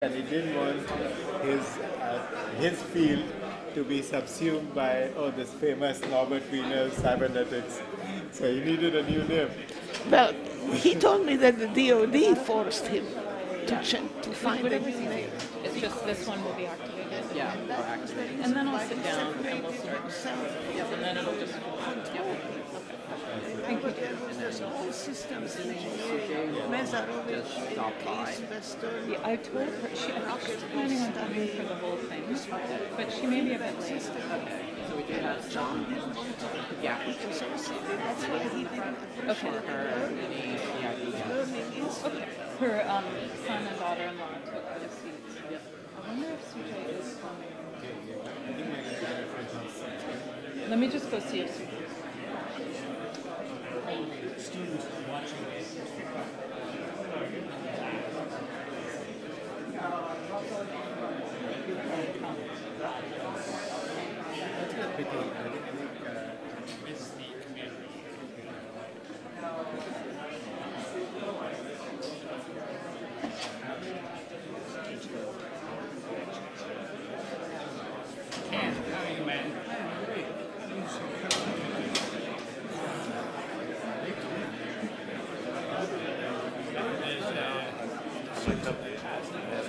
and he didn't want his field to be subsumed by this famous Norbert Wiener cybernetics. So he needed a new name. Well, he told me that the DOD forced him to find a new name. It's just this one will be activated. Yeah, we're activating. And then I'll sit down and we'll start. Yeah, and then it'll just. Yeah. Thank you. There's all systems engineering, Mezarovich, Yeah, I told her I think she's planning on coming for the whole thing, but she may be a bit late. Okay. So we do have John didn't want to, yeah. because that's why he didn't Okay. learning is. Okay. Her son and daughter-in-law took the seats. I wonder if CJ is coming. Let me just go see if CJ is. Students watching this. It's the commander. And how are you, man?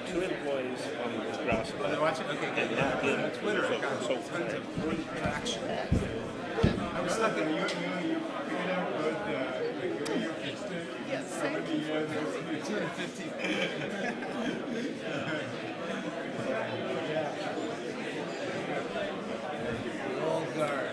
Two employees on this grouse. Are they watching? Okay, good. Yeah, on Twitter, I got tons of good traction. I was stuck in You figured out good, the way you fixed it. Yes, thank you. 250. Roll guard.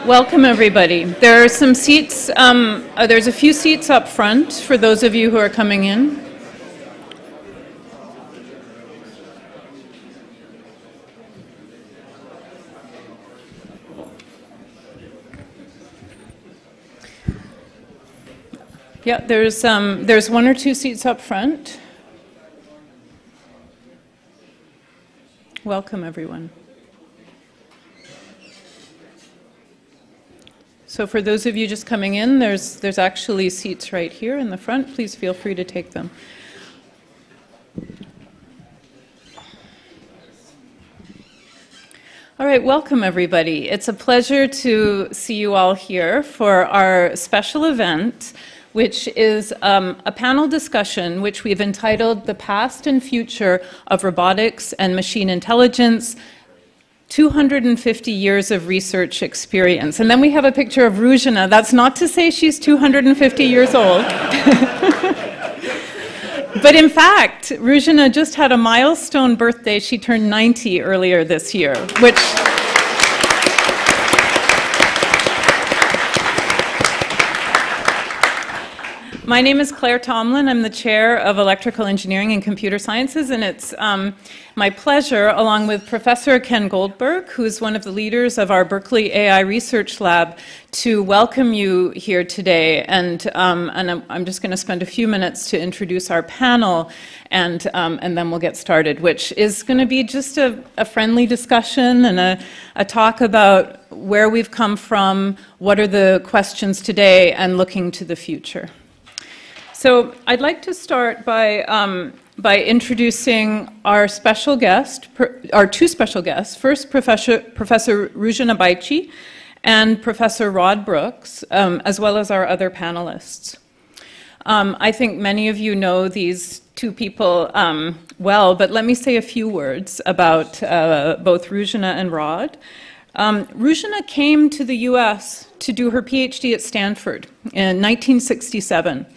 Welcome, everybody. There are some seats, there's a few seats up front for those of you who are coming in. Yeah, there's one or two seats up front. Welcome, everyone. So for those of you just coming in, there's actually seats right here in the front. Please feel free to take them. All right, welcome everybody. It's a pleasure to see you all here for our special event, which is a panel discussion which we've entitled The Past and Future of Robotics and Machine Intelligence, 250 years of research experience. And then we have a picture of Ruzena. That's not to say she's 250 years old. But in fact, Ruzena just had a milestone birthday. She turned 90 earlier this year, which... My name is Claire Tomlin. I'm the chair of Electrical Engineering and Computer Sciences, and it's my pleasure, along with Professor Ken Goldberg, who is one of the leaders of our Berkeley AI Research Lab, to welcome you here today. And I'm just going to spend a few minutes to introduce our panel, and then we'll get started, which is going to be just a friendly discussion and a talk about where we've come from, what are the questions today, and looking to the future. So I'd like to start by introducing our special guest, our two special guests. First, Professor Ruzena Bajcsy and Professor Rod Brooks, as well as our other panelists. I think many of you know these two people well, but let me say a few words about both Ruzena and Rod. Ruzena came to the US to do her PhD at Stanford in 1967.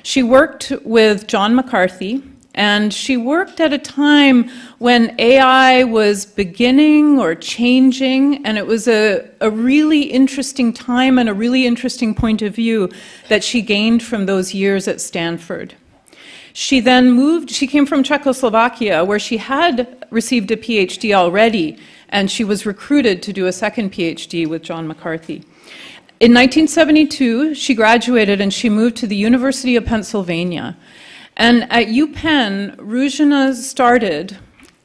She worked with John McCarthy, and she worked at a time when AI was beginning or changing, and it was a really interesting time and a really interesting point of view that she gained from those years at Stanford. She then moved, she came from Czechoslovakia, where she had received a PhD already, and she was recruited to do a second PhD with John McCarthy. In 1972, she graduated and she moved to the University of Pennsylvania. And at UPenn, Ruzena started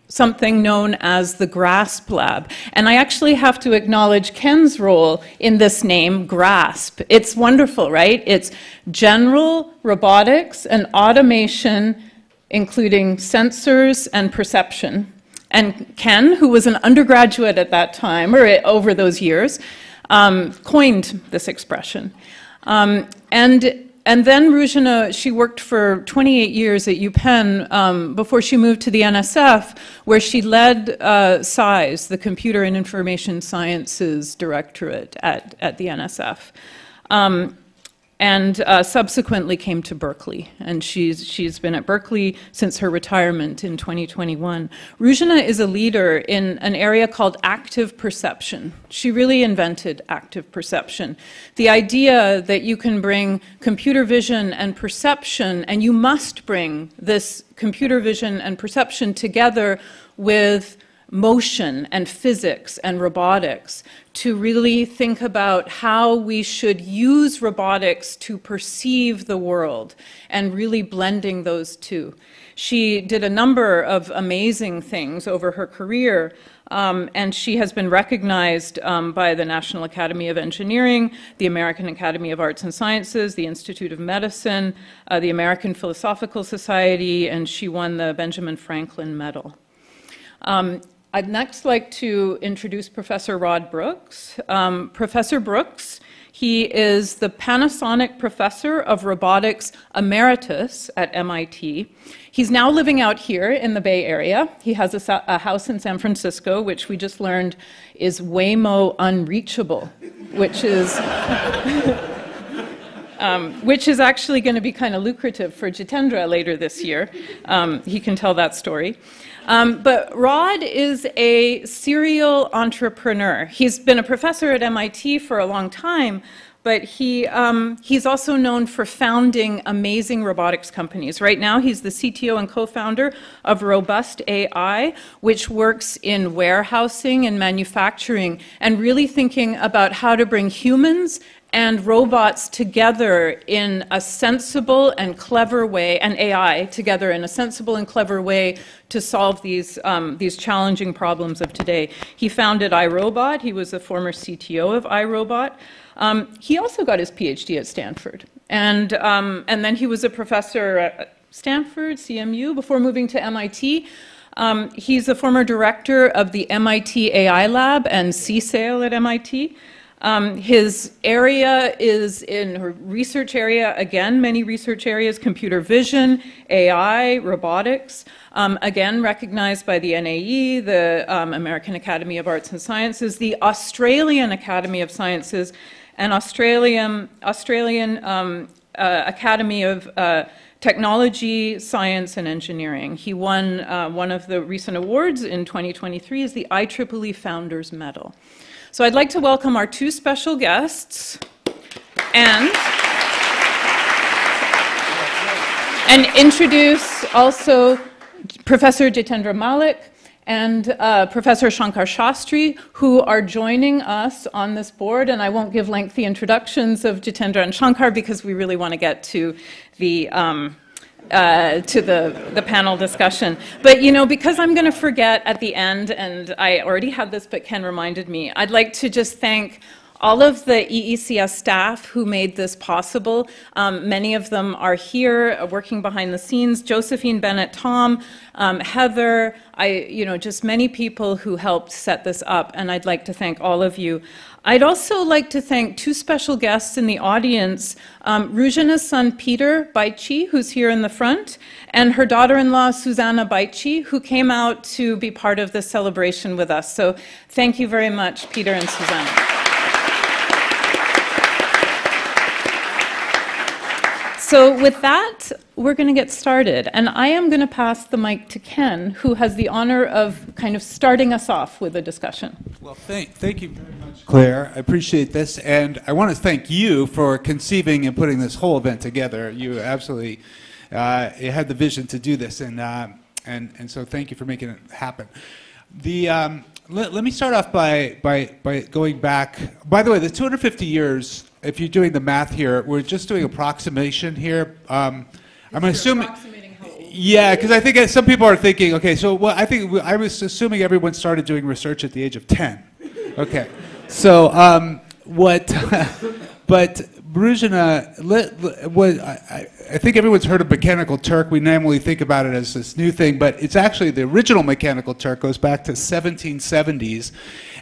something known as the GRASP Lab. And I actually have to acknowledge Ken's role in this name, GRASP. It's wonderful, right? It's General Robotics and Automation, including Sensors and Perception. And Ken, who was an undergraduate at that time, or over those years, coined this expression. And then Ruzena, she worked for 28 years at UPenn before she moved to the NSF, where she led SISE, the Computer and Information Sciences Directorate at the NSF. And subsequently came to Berkeley, and she's been at Berkeley since her retirement in 2021. Ruzena is a leader in an area called active perception. She really invented active perception. The idea that you can bring computer vision and perception, and you must bring this computer vision and perception together with motion and physics and robotics to really think about how we should use robotics to perceive the world, and really blending those two. She did a number of amazing things over her career, and she has been recognized by the National Academy of Engineering, the American Academy of Arts and Sciences, the Institute of Medicine, the American Philosophical Society, and she won the Benjamin Franklin Medal. I'd next like to introduce Professor Rod Brooks. Professor Brooks, he is the Panasonic Professor of Robotics Emeritus at MIT. He's now living out here in the Bay Area. He has a house in San Francisco, which we just learned is Waymo unreachable, which is actually going to be kind of lucrative for Jitendra later this year. He can tell that story. But Rod is a serial entrepreneur. He's been a professor at MIT for a long time, but he's also known for founding amazing robotics companies. Right now, he's the CTO and co-founder of Robust AI, which works in warehousing and manufacturing, and really thinking about how to bring humans and robots together in a sensible and clever way, and AI together in a sensible and clever way to solve these challenging problems of today. He founded iRobot. He was a former CTO of iRobot. He also got his PhD at Stanford. And then he was a professor at Stanford, CMU, before moving to MIT. He's a former director of the MIT AI Lab and CSAIL at MIT. His area is in her research area, again, many research areas, computer vision, AI, robotics, again, recognized by the NAE, the American Academy of Arts and Sciences, the Australian Academy of Sciences, and Australian Academy of Technology, Science, and Engineering. He won one of the recent awards in 2023 is the IEEE Founders Medal. So I'd like to welcome our two special guests, and And introduce also Professor Jitendra Malik and Professor Shankar Sastry, who are joining us on this board. And I won't give lengthy introductions of Jitendra and Shankar because we really want to get to the panel discussion. But, you know, because I'm going to forget at the end, and I already had this, but Ken reminded me, I'd like to just thank all of the EECS staff who made this possible. Many of them are here working behind the scenes. Josephine, Bennett, Tom, Heather, just many people who helped set this up, and I'd like to thank all of you. I'd also like to thank two special guests in the audience, Ruzena's son, Peter Bajcsy, who's here in the front, and her daughter-in-law, Ruzena Bajcsy, who came out to be part of this celebration with us. So thank you very much, Peter and Ruzena. So with that, we're going to get started. And I am going to pass the mic to Ken, who has the honor of kind of starting us off with a discussion. Well, thank you very much, Claire. I appreciate this. And I want to thank you for conceiving and putting this whole event together. You absolutely you had the vision to do this. And so thank you for making it happen. Let me start off by going back. By the way, the 250 years, if you're doing the math here, we're just doing approximation here. I'm assuming. Yeah, because I think some people are thinking, okay, so I was assuming everyone started doing research at the age of 10. Okay, so but Ruzena, I think everyone's heard of Mechanical Turk. We normally think about it as this new thing, but it's actually the original Mechanical Turk goes back to 1770s,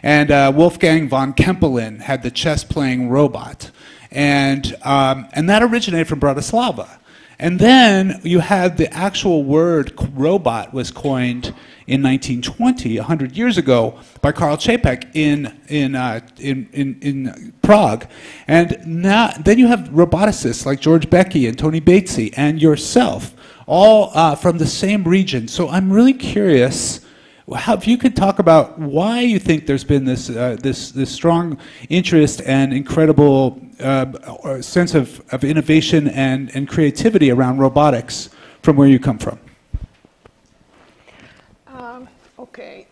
and Wolfgang von Kempelen had the chess-playing robot, and that originated from Bratislava. And then you had the actual word robot was coined in 1920, 100 years ago, by Karl Čapek in Prague. And now, then you have roboticists like George Becky and Tony Batesy and yourself, all from the same region. So I'm really curious, if you could talk about why you think there's been this strong interest and incredible sense of innovation and creativity around robotics from where you come from. Okay.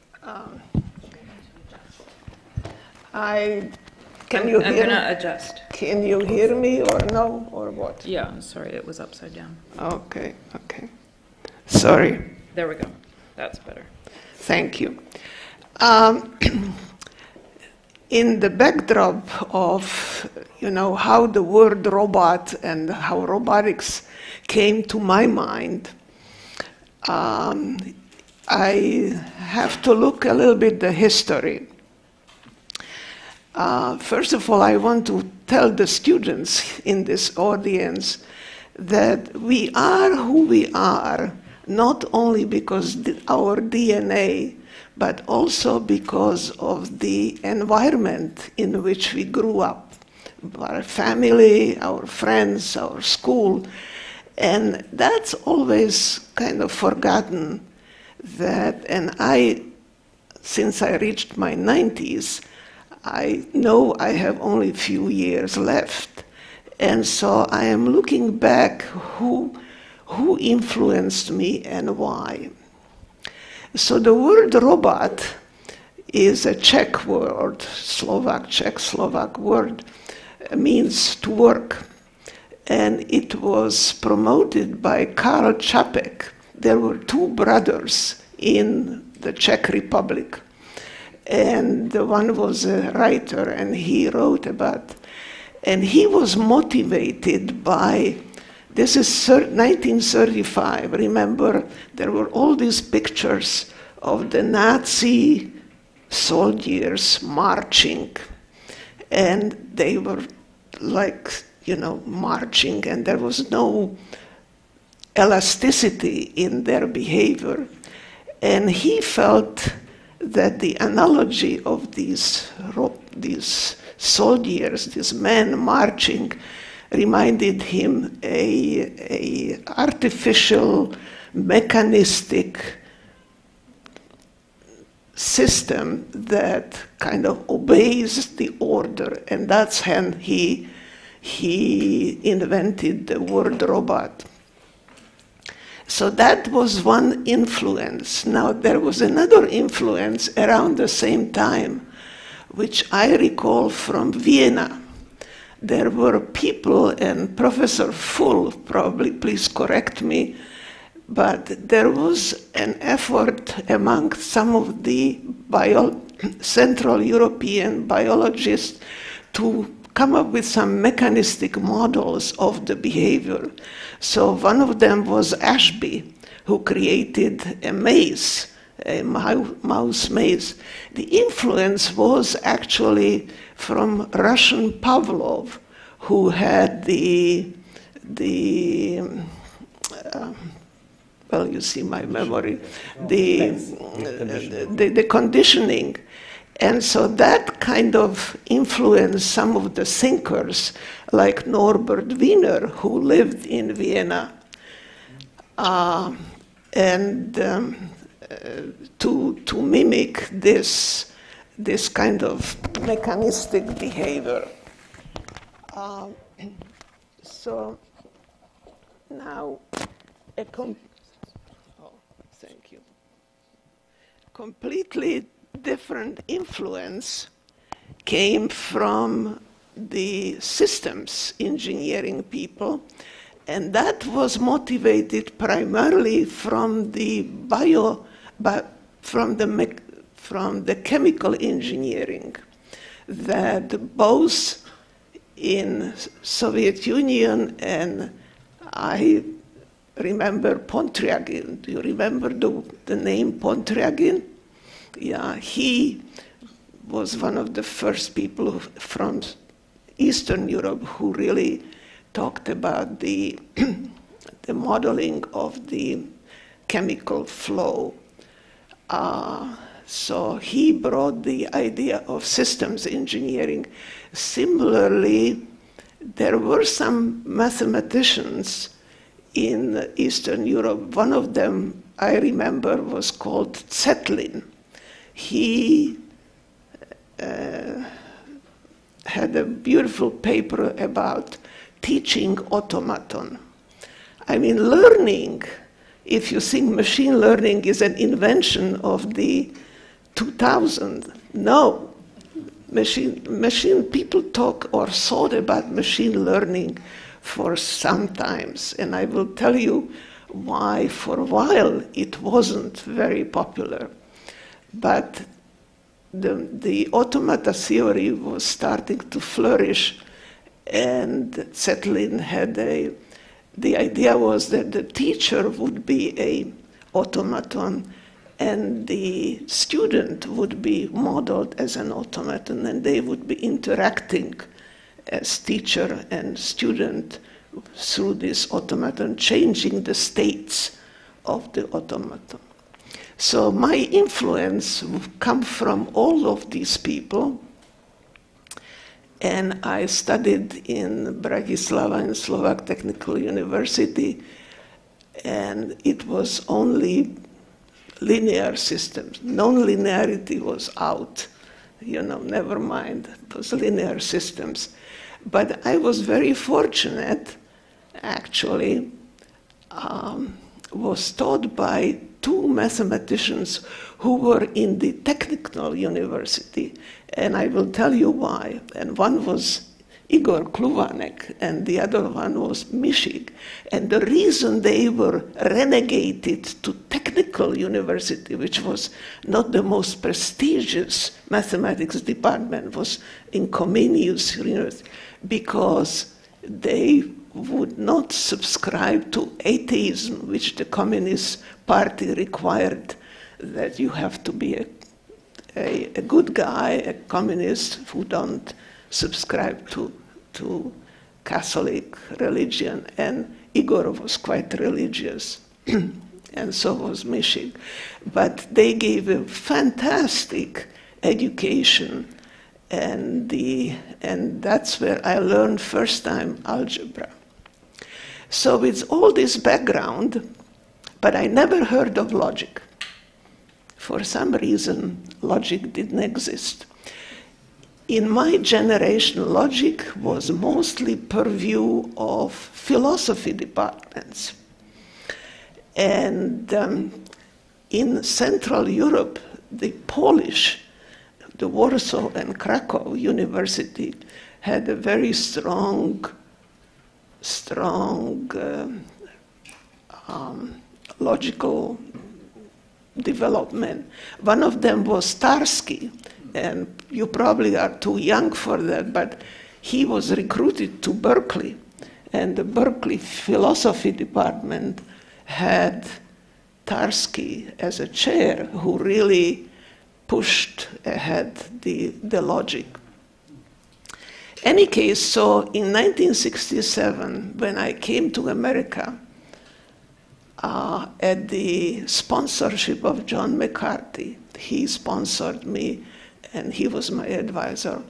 Can you hear? I'm going to adjust. Can you hear me or no or what? Yeah, I'm sorry, it was upside down. Okay. Sorry. There we go. That's better. Thank you. In the backdrop of, how the word robot and how robotics came to my mind, I have to look a little bit the history. First of all, I want to tell the students in this audience that we are who we are, not only because our DNA, but also because of the environment in which we grew up, our family, our friends, our school. And that's always kind of forgotten that, and since I reached my 90s, I know I have only a few years left. And so I am looking back who influenced me and why. So the word robot is a Czech word, Czech-Slovak word, means to work. And it was promoted by Karl Čapek. There were two brothers in the Czech Republic. And the one was a writer, and he wrote about, and he was motivated by, this is 1935, remember, there were all these pictures of the Nazi soldiers marching, and they were like, marching, and there was no elasticity in their behavior. And he felt that the analogy of these soldiers, these men marching, reminded him a artificial, mechanistic system that kind of obeys the order, and that's when he invented the word robot. So that was one influence. Now there was another influence around the same time, which I recall from Vienna. There were people, and Professor Full, probably, please correct me, but there was an effort among some of the Central European biologists to come up with some mechanistic models of the behavior. So one of them was Ashby, who created a maze, a mouse maze. The influence was actually from Russian Pavlov, who had well, you see my memory, the conditioning. And so that kind of influenced some of the thinkers, like Norbert Wiener, who lived in Vienna, to mimic this kind of mechanistic behavior. So now, thank you. Completely different influence came from the systems engineering people, and that was motivated primarily from the chemical engineering, that both in Soviet Union, and I remember Pontryagin. Do you remember the name Pontryagin? Yeah, he was one of the first people from Eastern Europe who really talked about the modeling of the chemical flow. So he brought the idea of systems engineering. Similarly, there were some mathematicians in Eastern Europe. One of them, I remember, was called Zetlin. He had a beautiful paper about teaching automaton. I mean, learning, if you think machine learning is an invention of the 2000, no. Machine people talk or thought about machine learning for some times, and I will tell you why for a while it wasn't very popular. But the automata theory was starting to flourish, and Zetlin had the idea was that the teacher would be an automaton and the student would be modeled as an automaton, and they would be interacting as teacher and student through this automaton, changing the states of the automaton. So my influence would come from all of these people, and I studied in Bratislava in Slovak Technical University, and it was only linear systems. Non-linearity was out, never mind, it was linear systems. But I was very fortunate, actually, was taught by two mathematicians who were in the technical university, and I will tell you why. And one was Igor Kluvanek, and the other one was Mishik. And the reason they were renegated to technical university, which was not the most prestigious mathematics department, was in Comenius University, because they would not subscribe to atheism, which the Communist Party required, that you have to be a good guy, a communist who don't subscribe to Catholic religion. And Igor was quite religious, and so was Mishik. But they gave a fantastic education, and that's where I learned first time algebra. So with all this background, but I never heard of logic. For some reason, logic didn't exist. In my generation, logic was mostly purview of philosophy departments. And in Central Europe, the Polish, the Warsaw and Krakow University had a very strong logical development. One of them was Starsky, and you probably are too young for that, but he was recruited to Berkeley, and the Berkeley philosophy department had Tarski as a chair who really pushed ahead the logic. Any case, so in 1967, when I came to America, at the sponsorship of John McCarthy, he sponsored me and he was my advisor.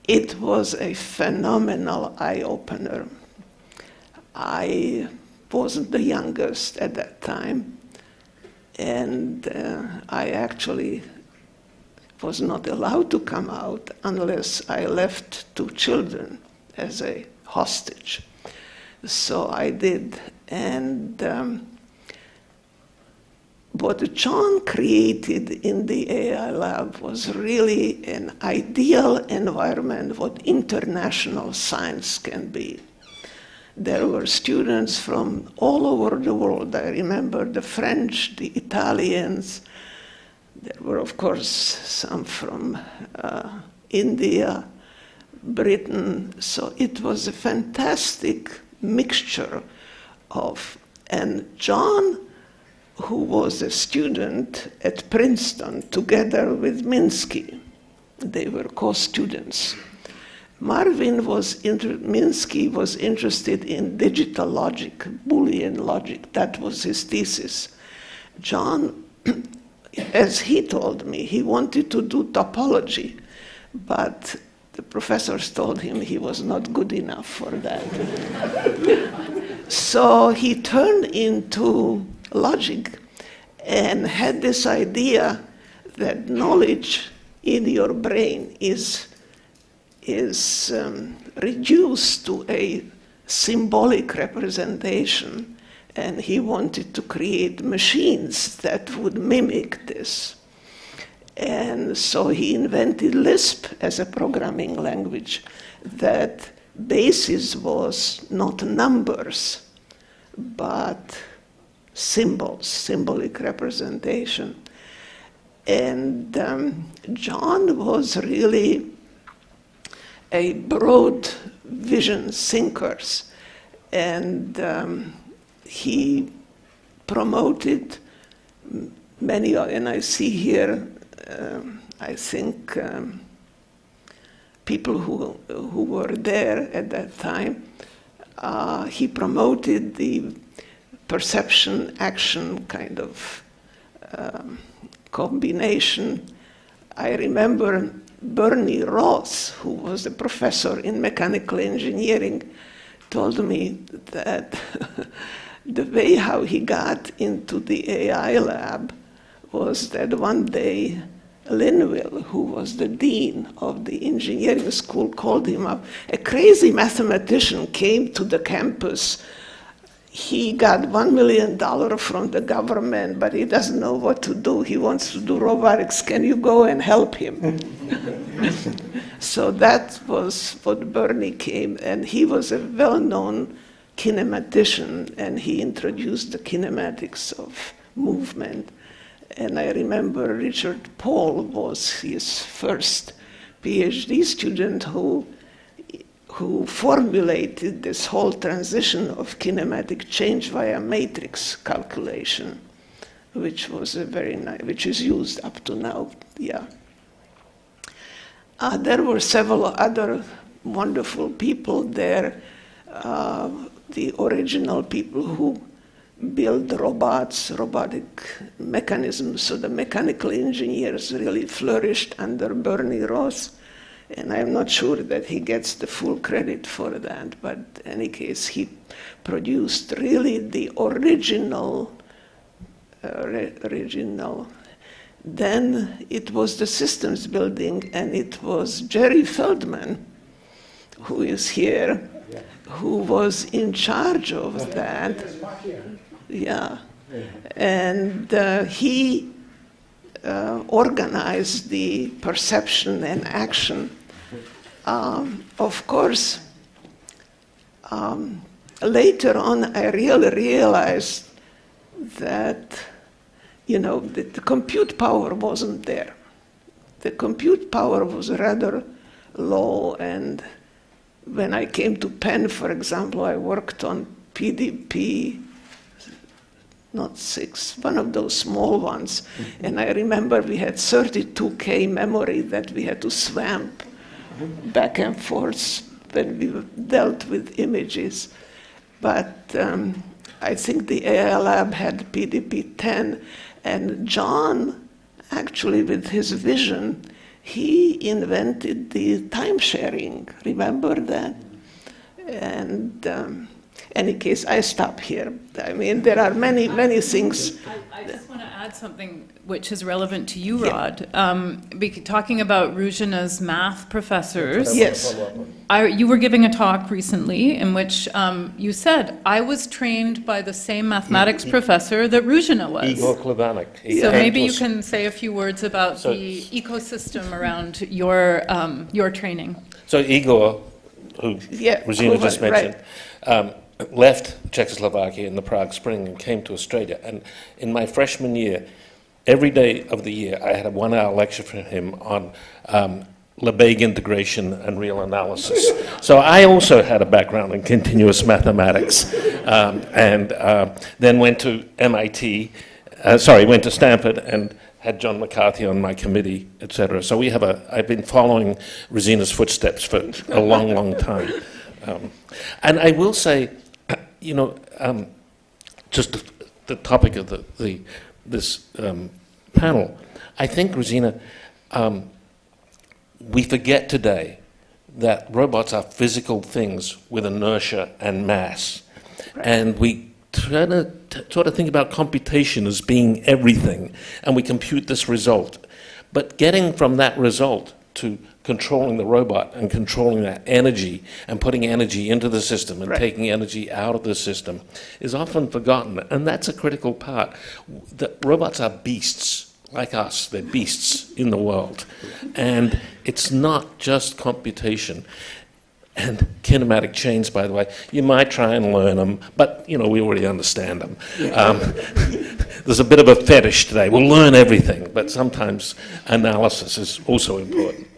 It was a phenomenal eye-opener. I wasn't the youngest at that time, and I actually was not allowed to come out unless I left 2 children as a hostage. So I did, and what John created in the AI lab was really an ideal environment what international science can be. There were students from all over the world. I remember the French, the Italians. There were, of course, some from India, Britain. So it was a fantastic mixture of, and John, who was a student at Princeton together with Minsky, they were co-students. Minsky was interested in digital logic, Boolean logic. That was his thesis. John, as he told me, he wanted to do topology, but the professors told him he was not good enough for that. So he turned into logic and had this idea that knowledge in your brain is reduced to a symbolic representation, and he wanted to create machines that would mimic this. And so he invented Lisp as a programming language that basis was not numbers, but symbols, symbolic representation. And John was really a broad vision thinker, and he promoted many, and I see here, I think people who were there at that time, he promoted the perception-action kind of combination. I remember Bernie Ross, who was a professor in mechanical engineering, told me that the way how he got into the AI lab was that one day Linville, who was the dean of the engineering school, called him up. A crazy mathematician came to the campus. He got $1 million from the government, but he doesn't know what to do. He wants to do robotics. Can you go and help him? So that was what Bernie came, and he was a well-known kinematician, and he introduced the kinematics of movement. And I remember Richard Paul was his first PhD student who formulated this whole transition of kinematic change via matrix calculation, which was a very nice, which is used up to now. Yeah. There were several other wonderful people there. The original people who build robots, robotic mechanisms. So the mechanical engineers really flourished under Bernie Ross. And I'm not sure that he gets the full credit for that, but in any case, he produced really the original. Then it was the systems building, and it was Jerry Feldman, who is here, who was in charge of that. Yeah. And he organized the perception and action. Of course, later on, I really realized that, that the compute power wasn't there. The compute power was rather low, and when I came to Penn, for example, I worked on PDP, not 6, one of those small ones. And I remember we had 32K memory that we had to swamp back and forth when we dealt with images. But I think the AI lab had PDP-10, and John, actually with his vision, he invented the time sharing. Remember that? And any case, I stop here. I mean, there are many, many things. I just want to add something which is relevant to you, Rod. Talking about Ruzena's math professors. Yes. You were giving a talk recently in which you said, I was trained by the same mathematics professor that Ruzena was. Igor Klebanek. So maybe you can say a few words about the ecosystem around your training. So Igor, who Ruzena just mentioned, left Czechoslovakia in the Prague Spring and came to Australia. And in my freshman year, every day of the year, I had a 1-hour lecture from him on Lebesgue integration and real analysis. So I also had a background in continuous mathematics, and then went to went to Stanford and had John McCarthy on my committee, etc. So I've been following Ruzena's footsteps for a long, long time. And I will say, just the topic of this panel, I think, Ruzena, we forget today that robots are physical things with inertia and mass. Right. And we try to sort of think about computation as being everything, and we compute this result. But getting from that result to controlling the robot and controlling that energy and putting energy into the system and taking energy out of the system is often forgotten. And that's a critical part. The robots are beasts like us. They're beasts in the world. And it's not just computation. And kinematic chains, by the way, you might try and learn them, but, we already understand them. There's a bit of a fetish today. We'll learn everything, but sometimes analysis is also important.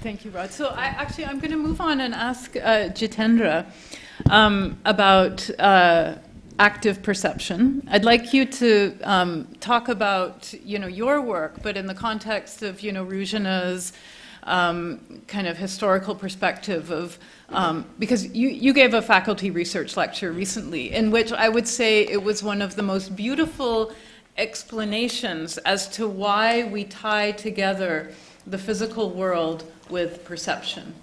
Thank you, Rod. So I'm going to move on and ask Jitendra about active perception. I'd like you to talk about, your work, but in the context of, Ruzena's kind of historical perspective of, because you gave a faculty research lecture recently in which I would say it was one of the most beautiful explanations as to why we tie together the physical world with perception.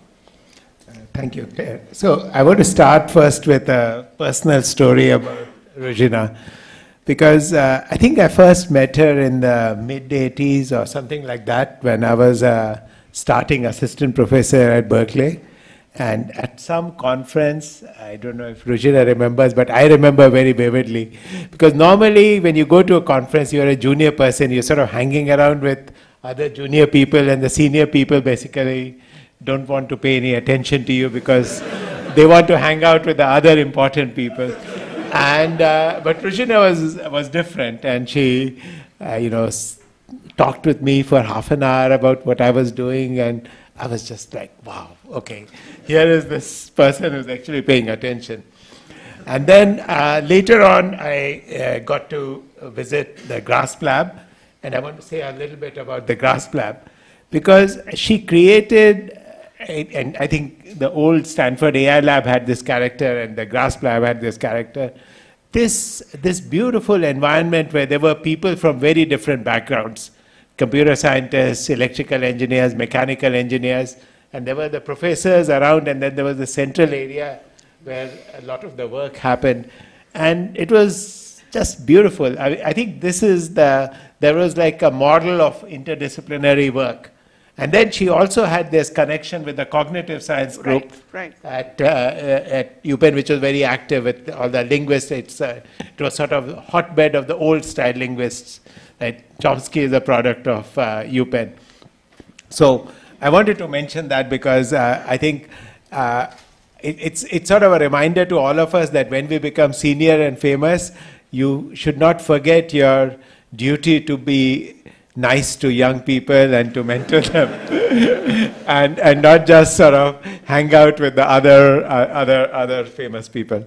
Thank you, Claire. So I want to start first with a personal story about Ruzena, because I think I first met her in the mid-80s or something like that when I was starting assistant professor at Berkeley. And at some conference, I don't know if Ruzena remembers, but I remember very vividly. Because normally when you go to a conference, you're a junior person, you're sort of hanging around with other junior people, and the senior people basically don't want to pay any attention to you because they want to hang out with the other important people. And but Ruzena was different, and she, talked with me for half an hour about what I was doing, and I was just like, wow, okay, here is this person who's actually paying attention. And then later on, I got to visit the GRASP lab, and I want to say a little bit about the GRASP lab, because she created, and I think the old Stanford AI lab had this character, and the GRASP lab had this character, this beautiful environment where there were people from very different backgrounds, computer scientists, electrical engineers, mechanical engineers, and there were the professors around, and then there was the central area where a lot of the work happened. And it was just beautiful. I think this is there was like a model of interdisciplinary work. And then she also had this connection with the cognitive science group Right. at UPenn, which was very active with all the linguists. It was sort of hotbed of the old style linguists. Right? Chomsky is a product of UPenn. So I wanted to mention that because I think it's sort of a reminder to all of us that when we become senior and famous, you should not forget your duty to be nice to young people and to mentor them, and not just sort of hang out with the other famous people.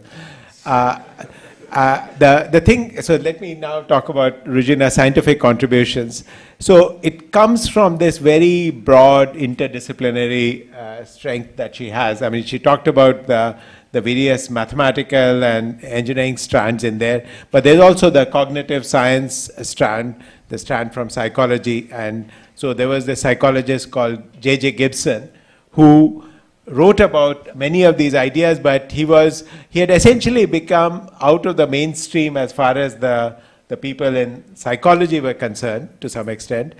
The thing. So let me now talk about Ruzena's scientific contributions. So it comes from this very broad interdisciplinary strength that she has. I mean, she talked about the various mathematical and engineering strands in there, but there's also the cognitive science strand, the strand from psychology. And so there was this psychologist called J.J. Gibson who wrote about many of these ideas, but he had essentially become out of the mainstream as far as the people in psychology were concerned to some extent.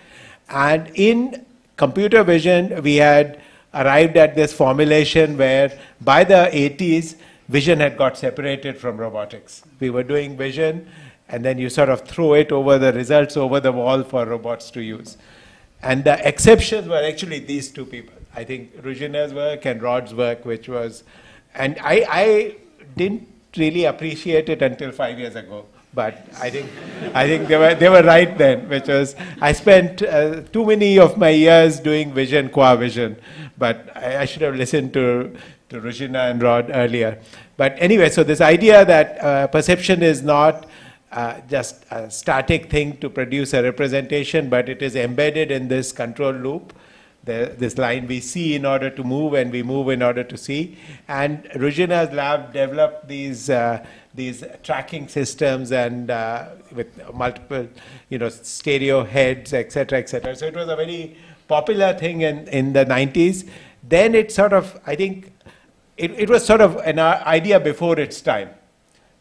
And in computer vision, we had arrived at this formulation where by the 80s, vision had got separated from robotics. We were doing vision, and then you sort of throw it over the results over the wall for robots to use. And the exceptions were actually these two people. I think Ruzena's work and Rod's work, which was, and I didn't really appreciate it until 5 years ago. But I think they were right then, which was, I spent too many of my years doing vision, qua vision, but I should have listened to Ruzena and Rod earlier. But anyway, so this idea that perception is not just a static thing to produce a representation, but it is embedded in this control loop. This line we see in order to move, and we move in order to see. And Ruzena's lab developed these tracking systems and with multiple, stereo heads, etc., etc. So it was a very popular thing in the 90s. Then it sort of, I think, it was sort of an idea before its time.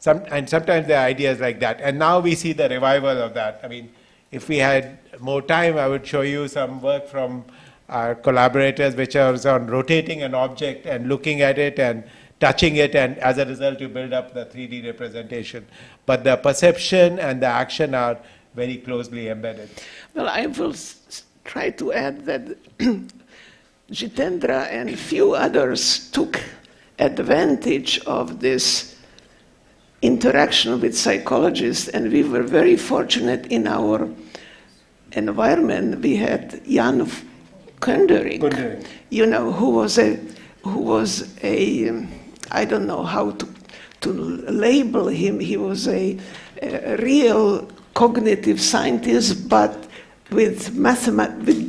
And sometimes there are ideas like that. And now we see the revival of that. I mean, if we had more time, I would show you some work from our collaborators, which are on rotating an object and looking at it and touching it, and as a result you build up the 3D representation. But the perception and the action are very closely embedded. Well, I will try to add that Jitendra and a few others took advantage of this interaction with psychologists, and we were very fortunate in our environment. We had Jan Goldberg, who was a I don't know how to label him. He was a real cognitive scientist, but with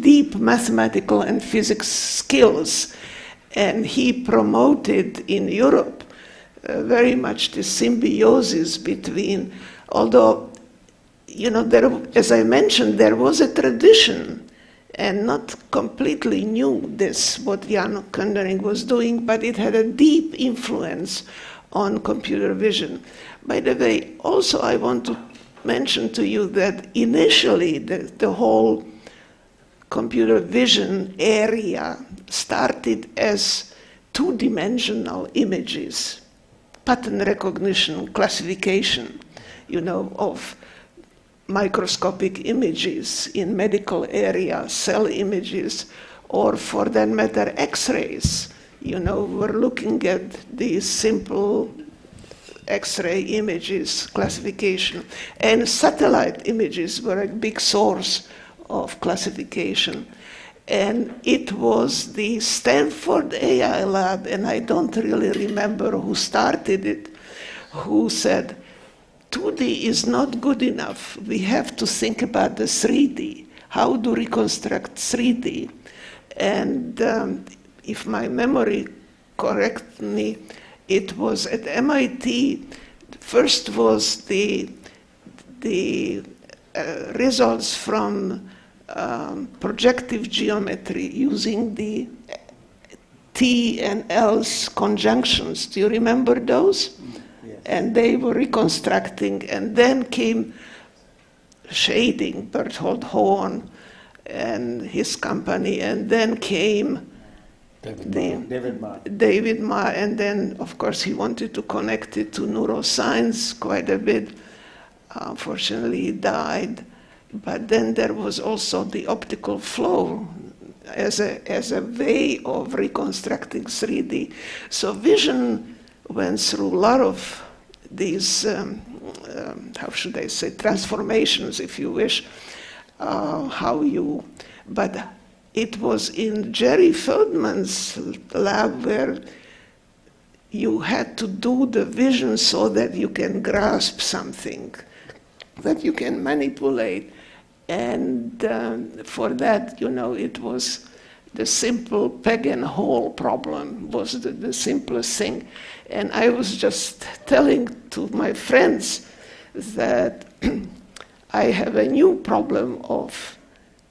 deep mathematical and physics skills, and he promoted in Europe very much the symbiosis between. Although, as I mentioned, there was a tradition. And not completely new this, what Jan Goldberg was doing, but it had a deep influence on computer vision. By the way, also I want to mention to you that initially the whole computer vision area started as two-dimensional images, pattern recognition, classification, of microscopic images in medical area, cell images, or for that matter, X-rays. We're looking at these simple X-ray images, classification. And satellite images were a big source of classification. And it was the Stanford AI lab, and I don't really remember who started it, who said, 2D is not good enough. We have to think about the 3D. How to reconstruct 3D? And if my memory corrects me, it was at MIT. First was the results from projective geometry using the T and L's conjunctions. Do you remember those? And they were reconstructing, and then came shading, Berthold Horn, and his company, and then came David Ma, and then, of course, he wanted to connect it to neuroscience quite a bit. Unfortunately, he died. But then there was also the optical flow as a way of reconstructing 3D. So vision went through a lot of these, how should I say, transformations, if you wish. But it was in Jerry Feldman's lab where you had to do the vision so that you can grasp something, that you can manipulate. And for that, it was the simple peg and hole problem was the simplest thing. And I was just telling to my friends that I have a new problem of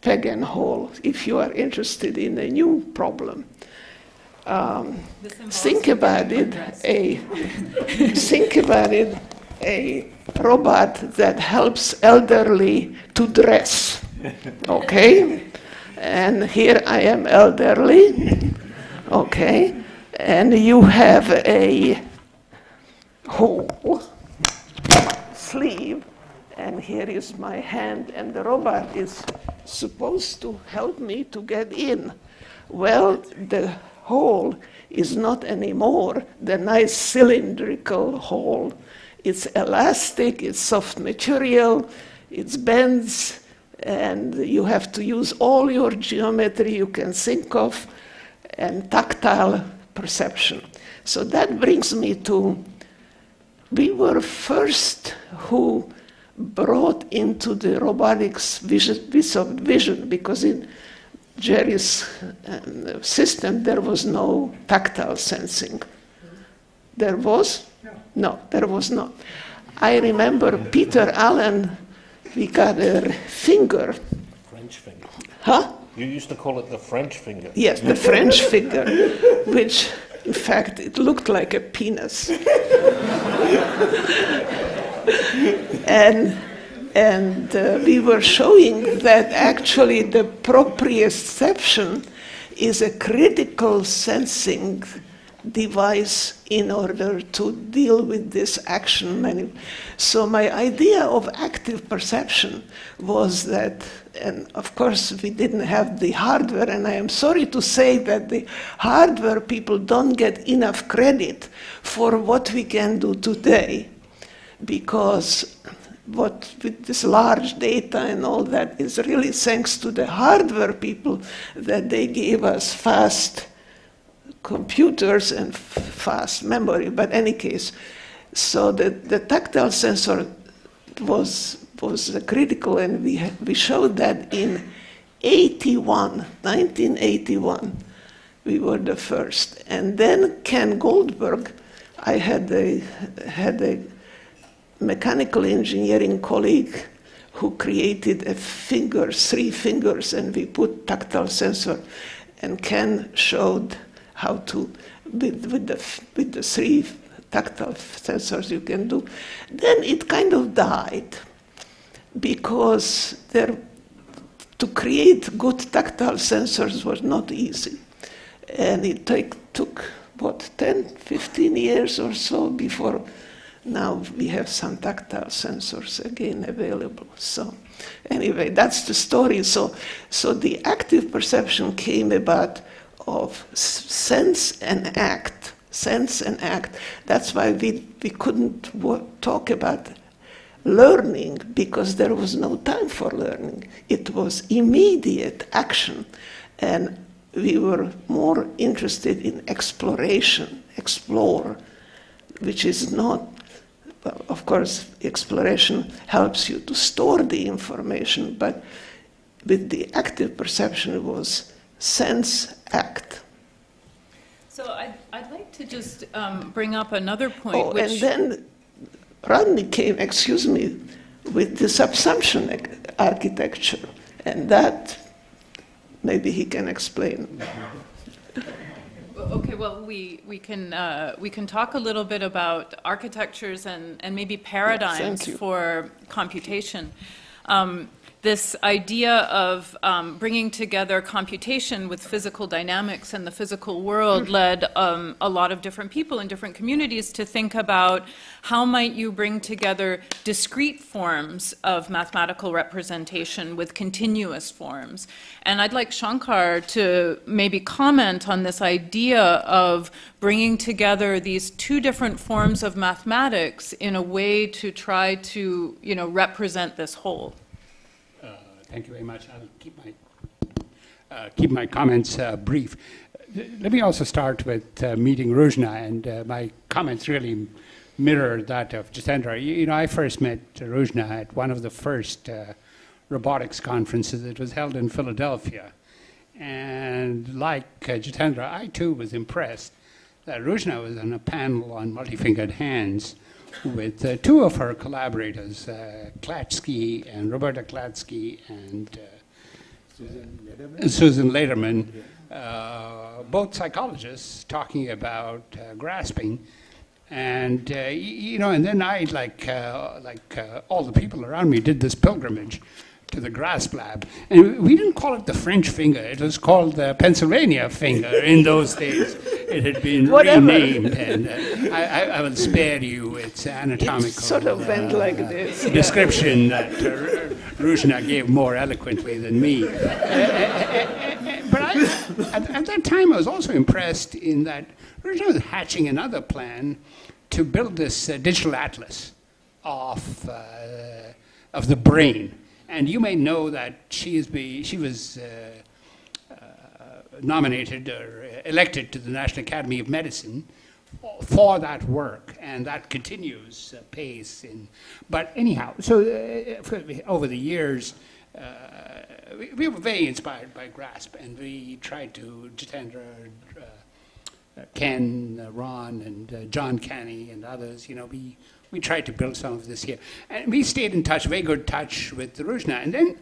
peg and hole, if you are interested in a new problem. Think about it, a robot that helps elderly to dress, okay? And here I am elderly, okay? And you have a hole, sleeve, and here is my hand, and the robot is supposed to help me to get in. Well, the hole is not anymore the nice cylindrical hole. It's elastic, it's soft material, it bends, and you have to use all your geometry you can think of, and tactile perception. So that brings me to, we were first who brought into the robotics vision, because in Jerry's system there was no tactile sensing. There was? No, there was not. I remember Peter Allen, we got a finger. French finger. Huh? You used to call it the French finger. Yes, the French finger, which, in fact, it looked like a penis. And we were showing that actually the proprioception is a critical sensing device in order to deal with this action. So my idea of active perception was that, and of course we didn't have the hardware, and I am sorry to say that the hardware people don't get enough credit for what we can do today, because what with this large data and all that is really thanks to the hardware people that they gave us fast computers and fast memory. But any case, so the tactile sensor was critical, and we showed that in 1981, we were the first. And then Ken Goldberg, I had a mechanical engineering colleague who created a finger, 3 fingers, and we put tactile sensor, and Ken showed how to, with the 3 tactile sensors you can do. Then it kind of died, because to create good tactile sensors was not easy. And it took, what, 10, 15 years or so before now we have some tactile sensors again available. So anyway, that's the story. So the active perception came about of sense and act. Sense and act. That's why we couldn't talk about learning, because there was no time for learning. It was immediate action. And we were more interested in exploration, explore, which is not, well, of course, exploration helps you to store the information, but with the active perception it was sense, act. So I'd like to just bring up another point. Oh, and then Rodney came, with the subsumption architecture, and that maybe he can explain. Okay, well, we can talk a little bit about architectures and maybe paradigms for computation. this idea of bringing together computation with physical dynamics and the physical world led a lot of different people in different communities to think about how might you bring together discrete forms of mathematical representation with continuous forms. And I'd like Shankar to maybe comment on this idea of bringing together these two different forms of mathematics in a way to try to, represent this whole. Thank you very much. I'll keep my comments brief. Let me also start with meeting Ruzena, and my comments really mirror that of Jitendra. I first met Ruzena at one of the first robotics conferences. It was held in Philadelphia. And like Jitendra, I too was impressed that Ruzena was on a panel on multi-fingered hands with two of her collaborators, Klatsky and Roberta Klatsky and Susan Lederman, both psychologists talking about grasping. And, and then I, like all the people around me, did this pilgrimage to the grasp lab. And we didn't call it the French finger. It was called the Pennsylvania finger in those days. It had been renamed. And I will spare you its anatomical sort of went like this. Description that Ruzena gave more eloquently than me. But at that time, I was also impressed in that Ruzena was hatching another plan to build this digital atlas of the brain. And you may know that she was nominated or elected to the National Academy of Medicine for that work, and that continues pace. But anyhow, so over the years, we were very inspired by GRASP, and we tried to, Jitendra, Ken, Ron, and John Canny, and others, we tried to build some of this here. And we stayed in touch, very good touch with Ruzena. And then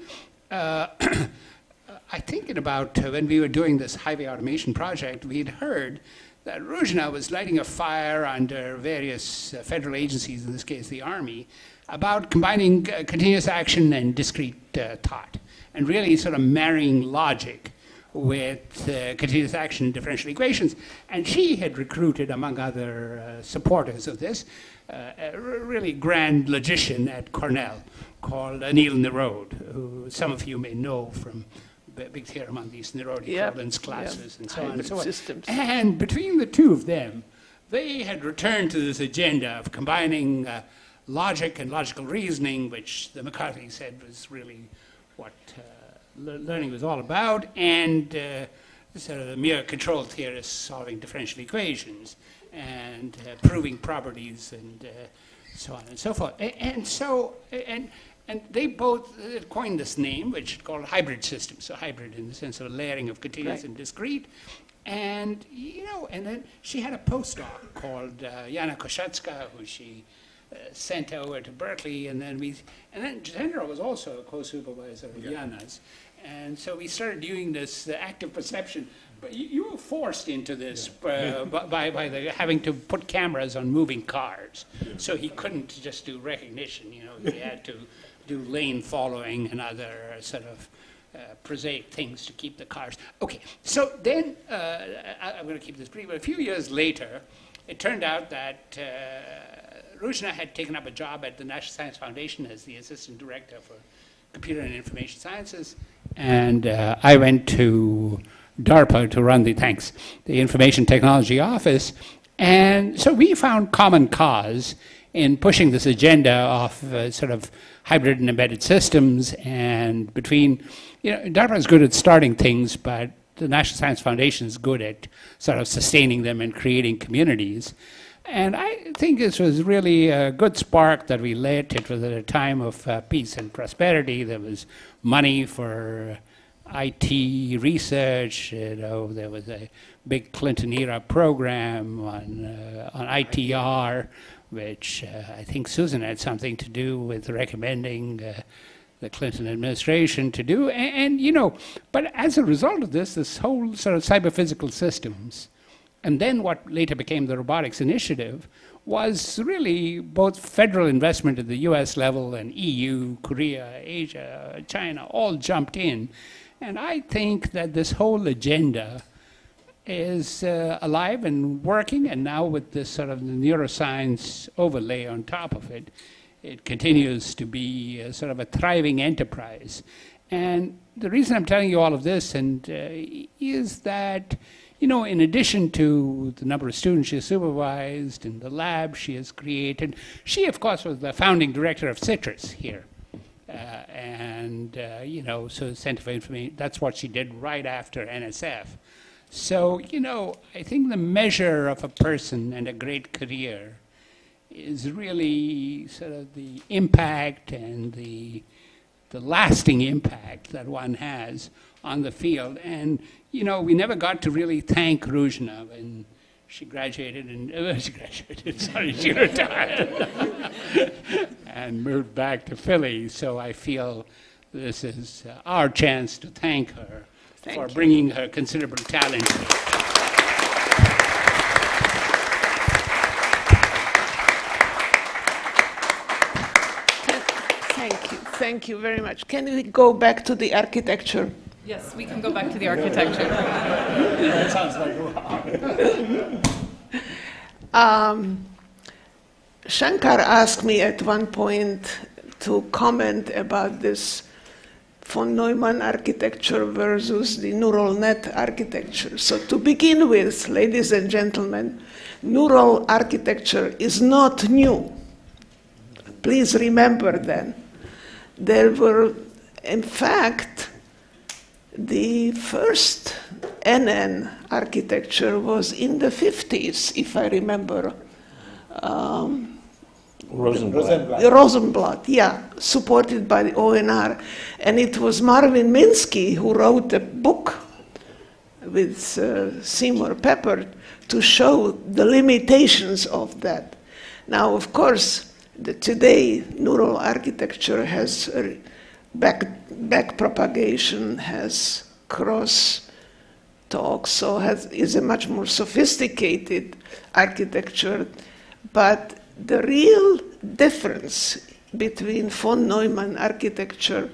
I think in about when we were doing this highway automation project, we had heard that Ruzena was lighting a fire under various federal agencies, in this case the Army, about combining continuous action and discrete thought, and really sort of marrying logic with continuous action differential equations. And she had recruited, among other supporters of this, a really grand logician at Cornell called Anil Nirode, who some of you may know from big theorem on these Nirode equivalence classes and so on and so on. Systems. And between the two of them, they had returned to this agenda of combining logic and logical reasoning, which the McCarthy said was really what learning was all about, and sort of the mere control theorists solving differential equations and proving properties and so on and so forth. And they both coined this name, which is called hybrid systems. So hybrid in the sense of layering of continuous and discrete. And, and then she had a postdoc called Jana Koszetska, who she sent over to Berkeley, and then Jitendra was also a co-supervisor of Jana's. And so we started doing this active perception. But you were forced into this by having to put cameras on moving cars. So he couldn't just do recognition, he had to do lane following and other sort of prosaic things to keep the cars. Okay, so then, I'm going to keep this brief, but a few years later, it turned out that Ruzena had taken up a job at the National Science Foundation as the assistant director for computer and information sciences, and I went to DARPA to run the Information Technology Office, and so we found common cause in pushing this agenda of sort of hybrid and embedded systems, and between, DARPA is good at starting things, but the National Science Foundation is good at sort of sustaining them and creating communities. And I think this was really a good spark that we lit. It was at a time of peace and prosperity. There was money for IT research. There was a big Clinton-era program on ITR, which I think Susan had something to do with recommending the Clinton administration to do. But as a result of this whole sort of cyber-physical systems, and then what later became the Robotics Initiative, was really both federal investment at the US level and EU, Korea, Asia, China, all jumped in. And I think that this whole agenda is alive and working, and now with this sort of neuroscience overlay on top of it, it continues to be sort of a thriving enterprise. And the reason I'm telling you all of this is that, you know, in addition to the number of students she has supervised and the lab she has created, she, of course, was the founding director of Citrus here. You know, so Center for Information, that's what she did right after NSF. So, you know, I think the measure of a person and a great career is really sort of the impact and the lasting impact that one has on the field. And, you know, we never got to really thank Ruzena when she graduated, she retired and moved back to Philly. So I feel this is our chance to thank her for bringing her considerable talent. Thank you very much. Can we go back to the architecture? Yes, we can go back to the architecture. That sounds like wow. Shankar asked me at one point to comment about this von Neumann architecture versus the neural net architecture. So to begin with, ladies and gentlemen, neural architecture is not new. Please remember that. There were, in fact, the first NN architecture was in the 50s, if I remember. Rosenblatt, yeah, supported by the ONR. And it was Marvin Minsky who wrote a book with Seymour Papert to show the limitations of that. Now, of course, today neural architecture has back propagation, has cross talk, so is a much more sophisticated architecture. But the real difference between von Neumann architecture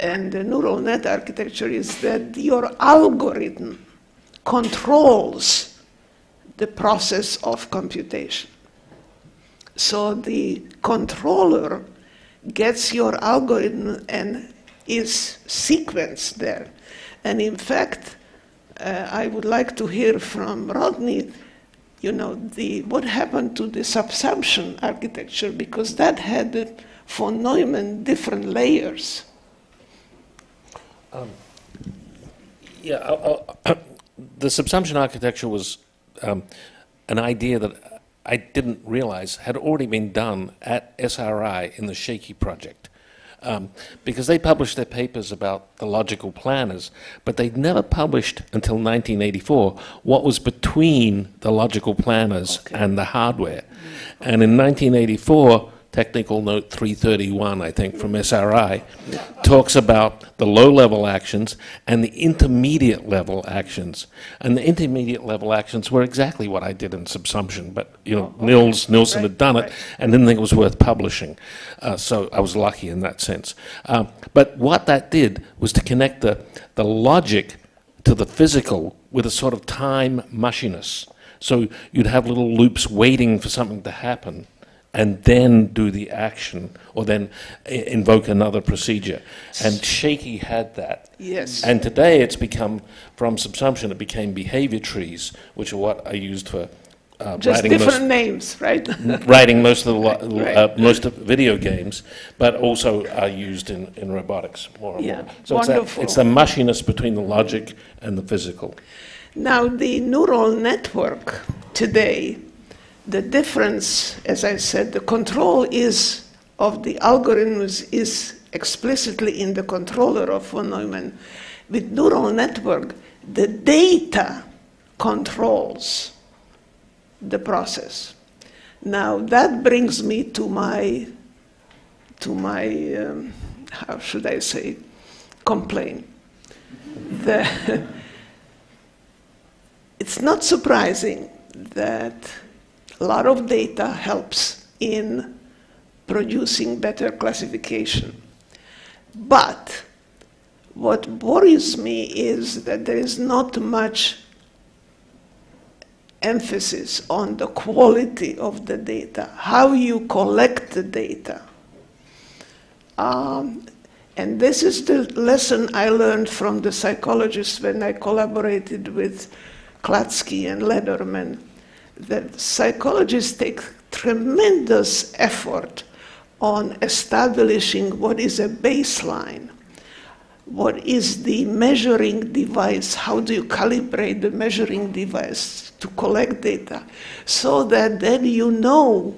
and the neural net architecture is that your algorithm controls the process of computation. So the controller gets your algorithm and is sequenced there. And in fact, I would like to hear from Rodney, you know, what happened to the subsumption architecture, because that had von Neumann different layers. The subsumption architecture was an idea that I didn't realize had already been done at SRI in the Shaky project. Because they published their papers about the logical planners, but they'd never published until 1984 what was between the logical planners and the hardware. And in 1984, Technical Note 331, I think, from SRI, talks about the low-level actions and the intermediate-level actions. And the intermediate-level actions were exactly what I did in subsumption, but, you know, Nilsson had done it and didn't think it was worth publishing. So I was lucky in that sense. But what that did was to connect the logic to the physical with a sort of time mushiness. So you'd have little loops waiting for something to happen, and then do the action, or then invoke another procedure. And Shaky had that. Yes. And today it's become, from subsumption, it became behavior trees, which are what I used for just writing different names, right? writing most of the most of video games, but also are used in robotics more and more. So wonderful. it's the mushiness between the logic and the physical. Now, the neural network today, the difference, as I said, the control of the algorithms is explicitly in the controller of von Neumann. With neural network, the data controls the process. Now that brings me to my how should I say, complaint. It's not surprising that A lot of data helps in producing better classification. But what worries me is that there is not much emphasis on the quality of the data, how you collect the data. And this is the lesson I learned from the psychologists when I collaborated with Klatsky and Lederman, that psychologists take tremendous effort on establishing what is a baseline, what is the measuring device, how do you calibrate the measuring device to collect data, so that then you know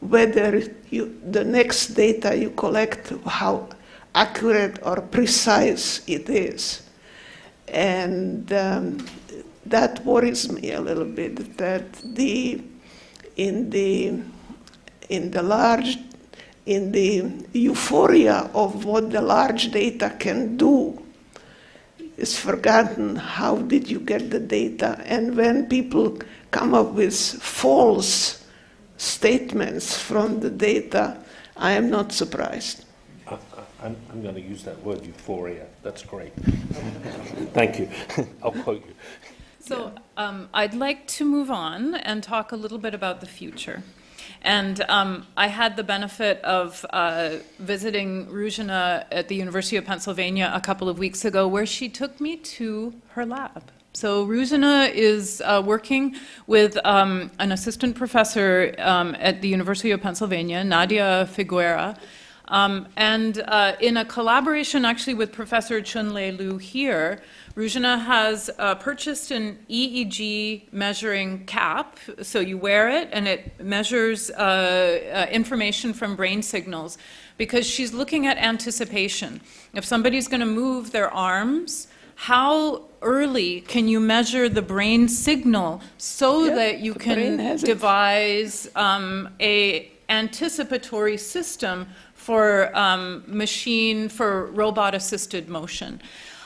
whether the next data you collect, how accurate or precise it is. And that worries me a little bit, that in the euphoria of what the large data can do, it's forgotten how did you get the data. And when people come up with false statements from the data, I am not surprised. I'm going to use that word, euphoria. That's great. Thank you. I'll quote you. So I'd like to move on and talk a little bit about the future. And I had the benefit of visiting Ruzena at the University of Pennsylvania a couple of weeks ago, where she took me to her lab. So Ruzena is working with an assistant professor at the University of Pennsylvania, Nadia Figuera, and in a collaboration actually with Professor Chunlei Liu here, Ruzena has purchased an EEG measuring cap, so you wear it and it measures information from brain signals, because she's looking at anticipation. If somebody's going to move their arms, how early can you measure the brain signal so that you can devise a anticipatory system for robot-assisted motion?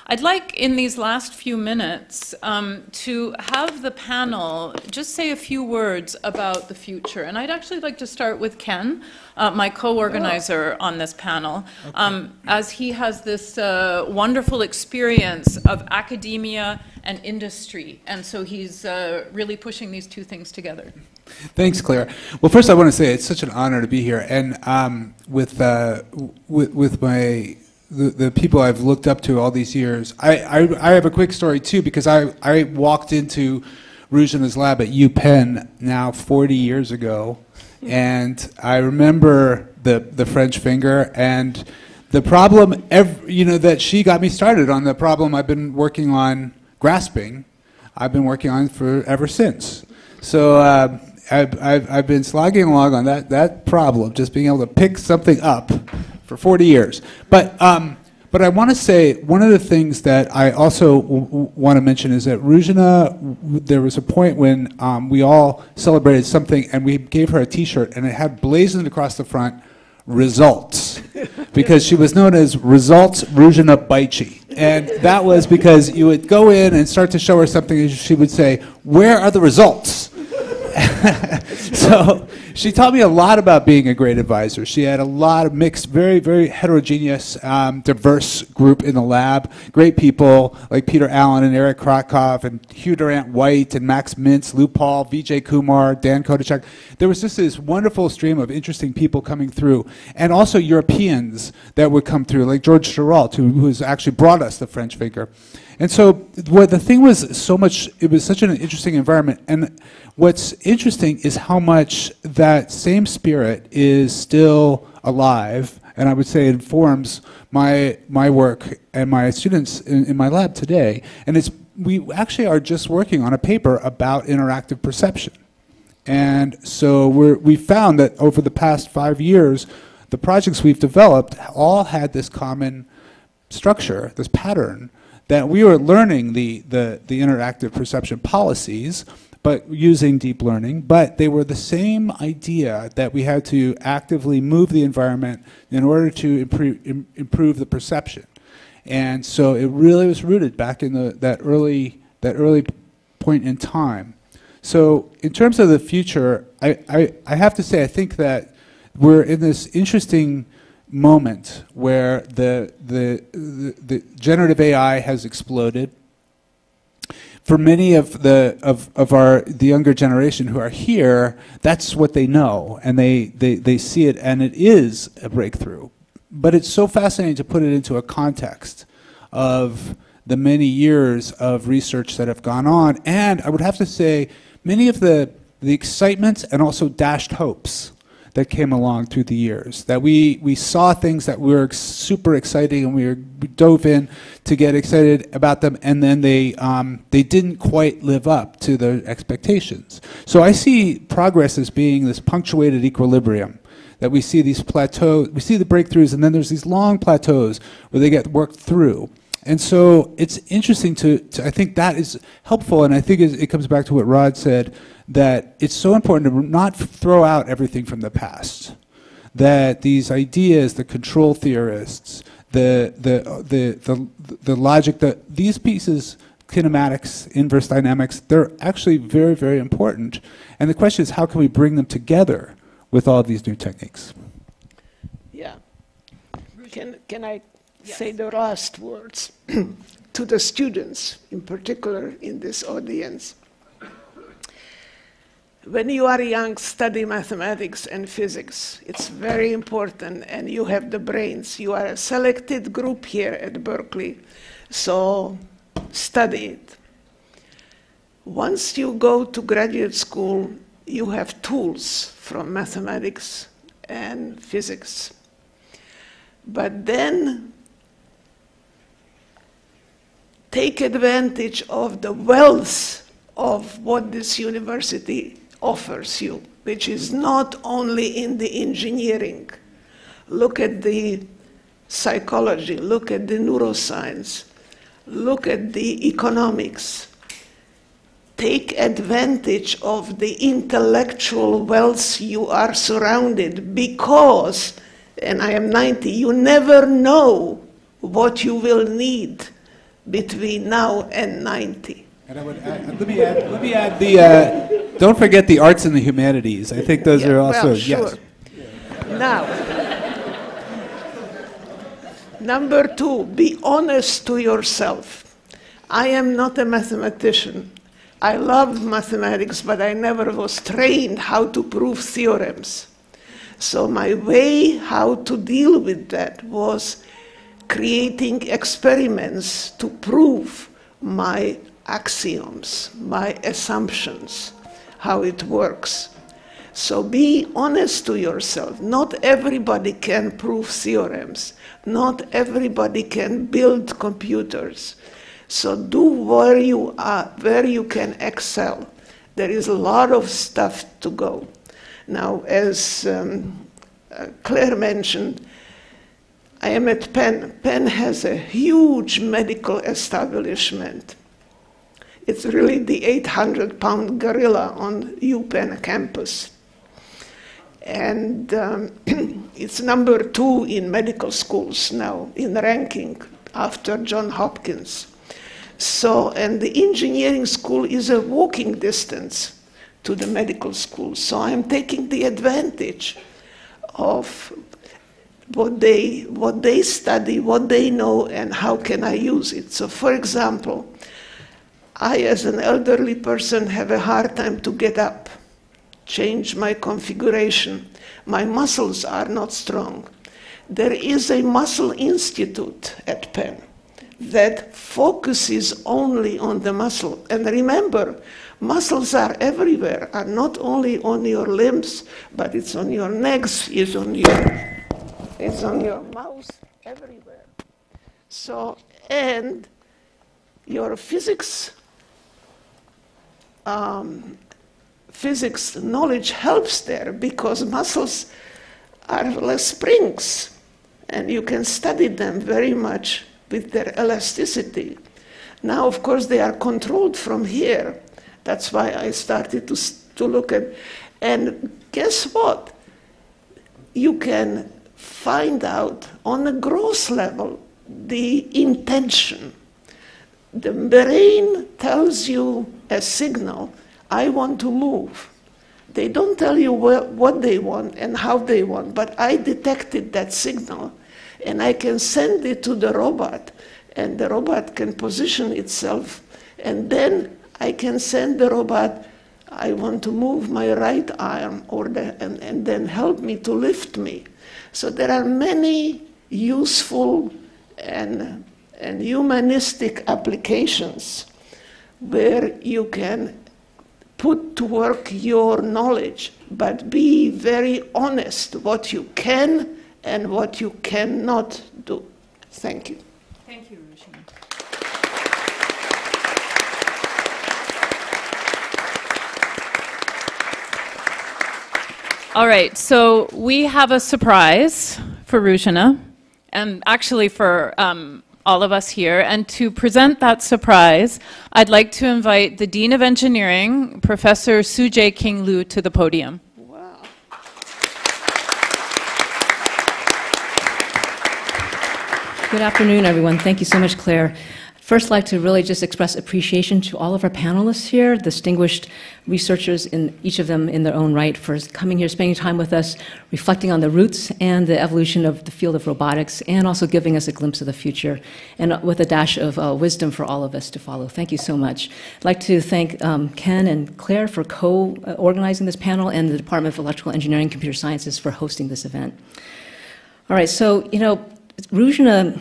I'd like, in these last few minutes, to have the panel just say a few words about the future. And I'd actually like to start with Ken, my co-organizer on this panel, as he has this wonderful experience of academia and industry. And so he's really pushing these two things together. Thanks, Claire. Well, first I want to say it's such an honor to be here, and with the people I've looked up to all these years. I have a quick story too, because I walked into Ruzena's lab at UPenn now 40 years ago, and I remember the French finger and the problem, that she got me started on, the problem I've been working on grasping. I've been working on for ever since. So I've been slogging along on that problem, just being able to pick something up for 40 years. But I want to say, one of the things that I also want to mention is that Ruzena, there was a point when we all celebrated something and we gave her a t-shirt and it had blazoned across the front, results, because she was known as Results Ruzena Bajcsy. And that was because you would go in and start to show her something and she would say, "Where are the results?" So she taught me a lot about being a great advisor. She had a lot of mixed, very, very heterogeneous, diverse group in the lab. Great people like Peter Allen and Eric Krakow and Hugh Durant-White and Max Mintz, Lou Paul, Vijay Kumar, Dan Kodachek. There was just this wonderful stream of interesting people coming through, and also Europeans that would come through, like George Chirault, who has actually brought us the French finger. And so what the thing was it was such an interesting environment. And what's interesting is how much that same spirit is still alive, and I would say informs my work and my students in my lab today. And we actually are just working on a paper about interactive perception. And so we found that over the past 5 years, the projects we've developed all had this common structure, this pattern, that we were learning the interactive perception policies, but using deep learning, but they were the same idea that we had to actively move the environment in order to improve the perception. And so it really was rooted back in that early point in time. So in terms of the future, I have to say I think that we're in this interesting moment where the generative AI has exploded. For many of the younger generation who are here, that's what they know, and they see it, and it is a breakthrough. But it's so fascinating to put it into a context of the many years of research that have gone on, and I would have to say many of the excitements and also dashed hopes that came along through the years. That we saw things that were super exciting, and we dove in to get excited about them, and then they didn't quite live up to the expectations. So I see progress as being this punctuated equilibrium, that we see these plateaus, we see the breakthroughs, and then there's these long plateaus where they get worked through. And so it's interesting to I think that is helpful, and I think it comes back to what Rod said, that it's so important to not throw out everything from the past. That these ideas, the control theorists, the logic, these pieces, kinematics, inverse dynamics, they're actually very, very important. And the question is, how can we bring them together with all these new techniques? Yeah. Can I say the last words to the students, in particular in this audience? When you are young, study mathematics and physics. It's very important, and you have the brains. You are a selected group here at Berkeley, so study it. Once you go to graduate school, you have tools from mathematics and physics. But then take advantage of the wealth of what this university offers you, which is not only in the engineering. Look at the psychology, look at the neuroscience, look at the economics. Take advantage of the intellectual wealth you are surrounded, because, and I am 90, you never know what you will need between now and 90. And I would add, let me add the, don't forget the arts and the humanities. I think those are also, well, sure. Yes. Now, number 2, be honest to yourself. I am not a mathematician. I love mathematics, but I never was trained how to prove theorems. So my way how to deal with that was creating experiments to prove my axioms, my assumptions, how it works. So be honest to yourself. Not everybody can prove theorems. Not everybody can build computers. So do where you are, where you can excel. There is a lot of stuff to go. Now, as Claire mentioned, I am at Penn. Penn has a huge medical establishment. It's really the 800-pound gorilla on UPenn campus. And it's number 2 in medical schools now, in ranking, after Johns Hopkins. So, and the engineering school is a walking distance to the medical school. So I'm taking the advantage of what they study, what they know, and how can I use it. So for example, I, as an elderly person, have a hard time to get up, change my configuration. My muscles are not strong. There is a muscle institute at Penn that focuses only on the muscle. And remember, muscles are everywhere, are not only on your limbs, but it's on your necks, it's on your mouth, everywhere. So, and your physics knowledge helps there, because muscles are like springs, and you can study them very much with their elasticity. Now, of course, they are controlled from here. That's why I started to look at, and guess what? You can find out on a gross level the intention. The brain tells you a signal, I want to move. They don't tell you what they want and how they want, but I detected that signal, and I can send it to the robot, and the robot can position itself, and then I can send the robot, I want to move my right arm, and then help me to lift me. So there are many useful and humanistic applications where you can put to work your knowledge, but be very honest what you can and what you cannot do. Thank you. Thank you, Ruzena. All right, so we have a surprise for Ruzena, and actually for all of us here. And to present that surprise, I'd like to invite the Dean of Engineering, Professor Sujay King Liu, to the podium. Wow. Good afternoon, everyone. Thank you so much, Claire. First, I'd like to really just express appreciation to all of our panelists here, distinguished researchers, in each of them in their own right, for coming here, spending time with us, reflecting on the roots and the evolution of the field of robotics, and also giving us a glimpse of the future, and with a dash of wisdom for all of us to follow. Thank you so much. I'd like to thank Ken and Claire for co-organizing this panel, and the Department of Electrical Engineering and Computer Sciences for hosting this event. All right, so, Ruzena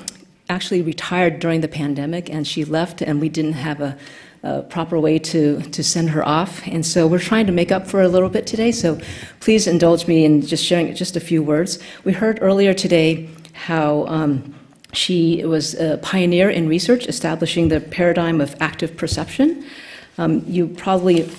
actually retired during the pandemic, and she left, and we didn't have a proper way to send her off. And so we're trying to make up for a little bit today, so please indulge me in just sharing just a few words. We heard earlier today how she was a pioneer in research, establishing the paradigm of active perception. You probably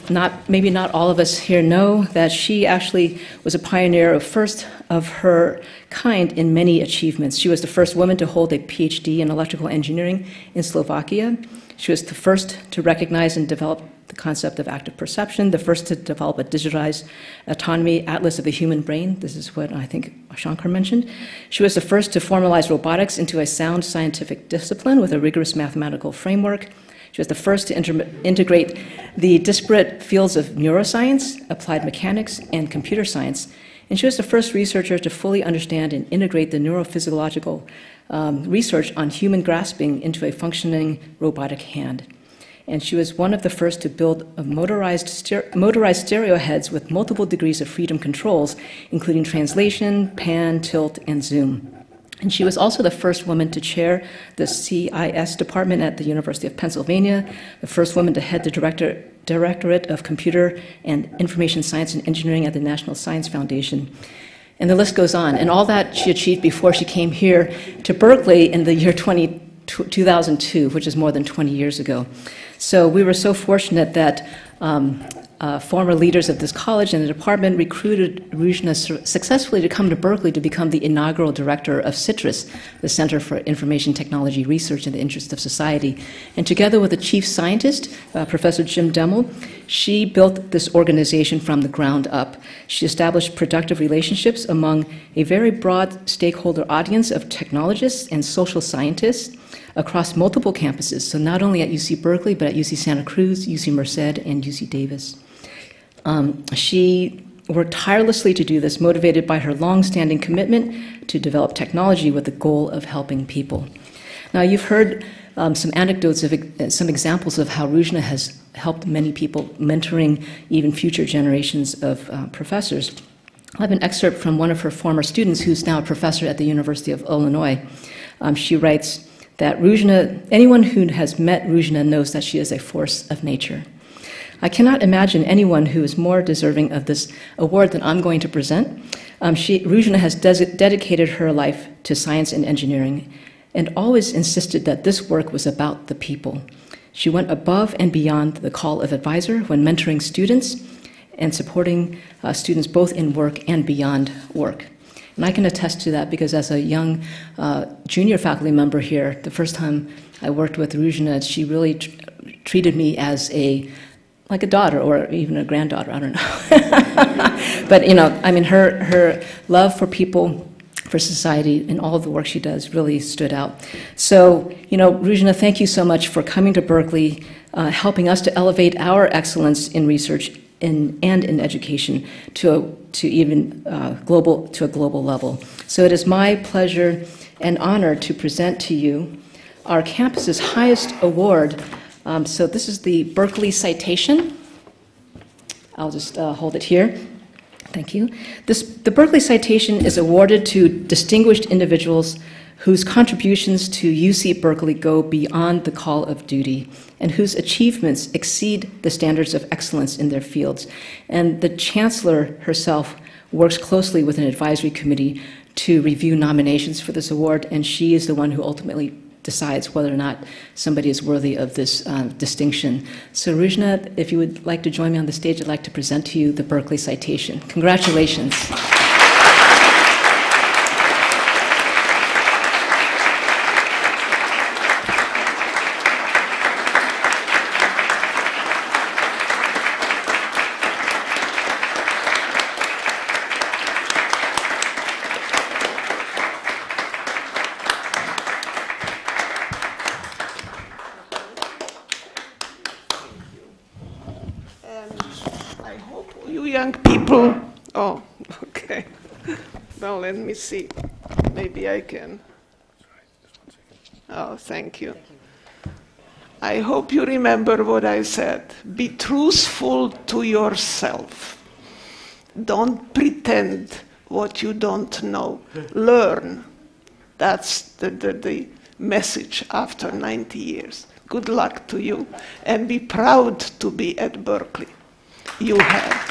maybe not all of us here know that she actually was a pioneer of first of her kind in many achievements. She was the first woman to hold a PhD in electrical engineering in Slovakia. She was the first to recognize and develop the concept of active perception, the first to develop a digitized autonomy atlas of the human brain. This is what I think Shankar mentioned. She was the first to formalize robotics into a sound scientific discipline with a rigorous mathematical framework. She was the first to integrate the disparate fields of neuroscience, applied mechanics, and computer science. And she was the first researcher to fully understand and integrate the neurophysiological research on human grasping into a functioning robotic hand. And she was one of the first to build motorized stereo heads with multiple degrees of freedom controls, including translation, pan, tilt, and zoom. And she was also the first woman to chair the CIS department at the University of Pennsylvania, the first woman to head the Directorate of Computer and Information Science and Engineering at the National Science Foundation. And the list goes on. And all that she achieved before she came here to Berkeley in the year 2002, which is more than 20 years ago. So we were so fortunate that former leaders of this college and the department recruited Ruzena successfully to come to Berkeley to become the inaugural director of CITRIS, the Center for Information Technology Research in the Interest of Society. And together with the chief scientist, Professor Jim Demmel, she built this organization from the ground up. She established productive relationships among a very broad stakeholder audience of technologists and social scientists across multiple campuses, so not only at UC Berkeley, but at UC Santa Cruz, UC Merced, and UC Davis. She worked tirelessly to do this, motivated by her long-standing commitment to develop technology with the goal of helping people. Now, you've heard some anecdotes of some examples of how Ruzena has helped many people, mentoring even future generations of professors. I have an excerpt from one of her former students, who's now a professor at the University of Illinois. She writes that anyone who has met Ruzena knows that she is a force of nature. I cannot imagine anyone who is more deserving of this award than I'm going to present. Ruzena has dedicated her life to science and engineering and always insisted that this work was about the people. She went above and beyond the call of advisor when mentoring students and supporting students both in work and beyond work. And I can attest to that because as a young junior faculty member here, the first time I worked with Ruzena, she really treated me as like a daughter or even a granddaughter, I don't know. But, I mean, her love for people, for society, and all of the work she does really stood out. So, Ruzena, thank you so much for coming to Berkeley, helping us to elevate our excellence in research and in education to a global level. So it is my pleasure and honor to present to you our campus's highest award. So this is the Berkeley Citation. I'll just hold it here. Thank you. The Berkeley Citation is awarded to distinguished individuals whose contributions to UC Berkeley go beyond the call of duty and whose achievements exceed the standards of excellence in their fields. And the Chancellor herself works closely with an advisory committee to review nominations for this award, and she is the one who ultimately decides whether or not somebody is worthy of this distinction. So Ruzena, if you would like to join me on the stage, I'd like to present to you the Berkeley Citation. Congratulations. Young people, oh, okay. Now let me see. Maybe I can. Oh, thank you. I hope you remember what I said. Be truthful to yourself. Don't pretend what you don't know. Learn. That's the message after 90 years. Good luck to you, and be proud to be at Berkeley. You have.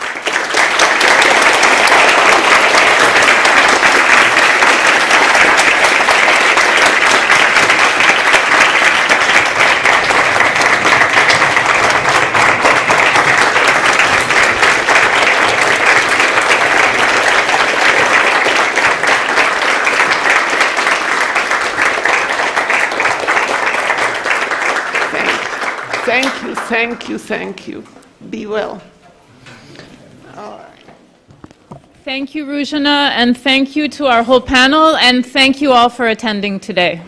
Thank you, thank you, thank you. Be well. All right. Thank you, Ruzena, and thank you to our whole panel, and thank you all for attending today.